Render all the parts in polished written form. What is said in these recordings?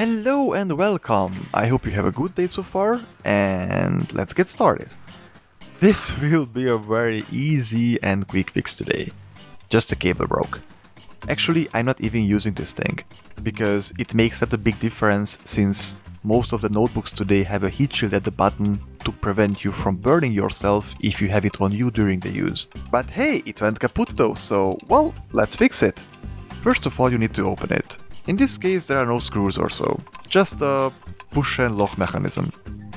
Hello and welcome! I hope you have a good day so far, and let's get started. This will be a very easy and quick fix today. Just a cable broke. Actually, I'm not even using this thing, because it makes such a big difference since most of the notebooks today have a heat shield at the bottom to prevent you from burning yourself if you have it on you during the use. But hey, it went caputto, so well, let's fix it. First of all, you need to open it. In this case, there are no screws or so, just a push and lock mechanism.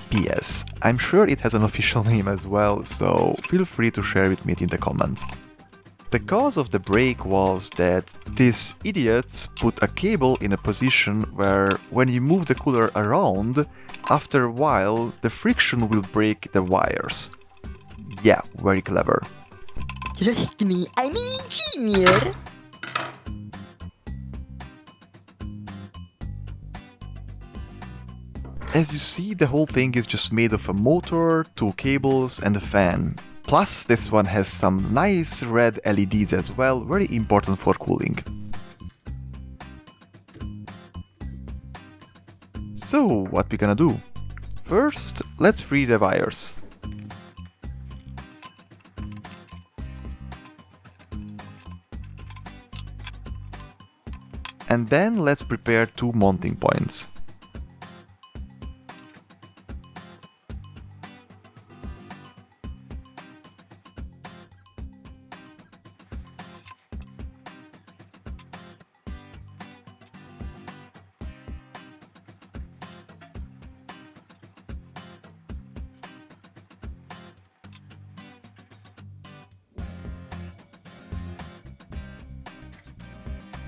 PS, I'm sure it has an official name as well, so feel free to share with me in the comments. The cause of the break was that these idiots put a cable in a position where when you move the cooler around, after a while the friction will break the wires. Yeah, very clever. Trust me, I'm an engineer. As you see, the whole thing is just made of a motor, two cables and a fan. Plus, this one has some nice red LEDs as well, very important for cooling. So, what we gonna do? First, let's free the wires. And then let's prepare two mounting points.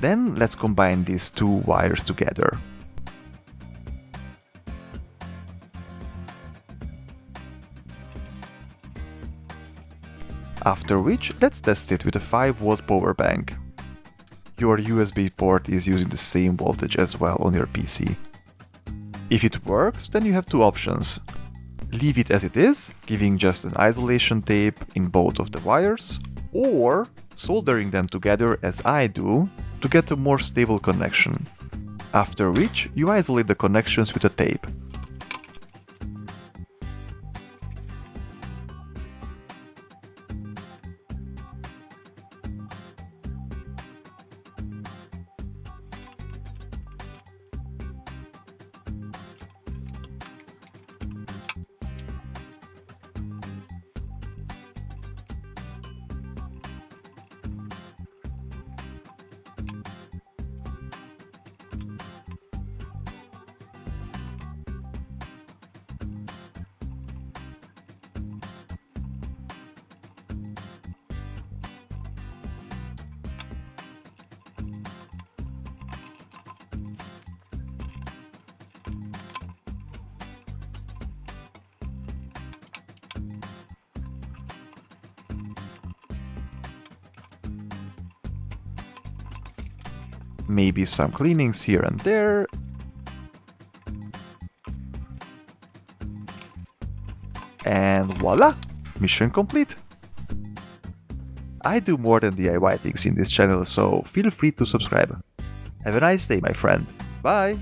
Then let's combine these two wires together. After which, let's test it with a 5-volt power bank. Your USB port is using the same voltage as well on your PC. If it works, then you have two options. Leave it as it is, giving just an isolation tape in both of the wires, or soldering them together as I do, to get a more stable connection. After which, you isolate the connections with a tape. Maybe some cleanings here and there. And voila! Mission complete! I do more than DIY things in this channel, so feel free to subscribe. Have a nice day, my friend. Bye!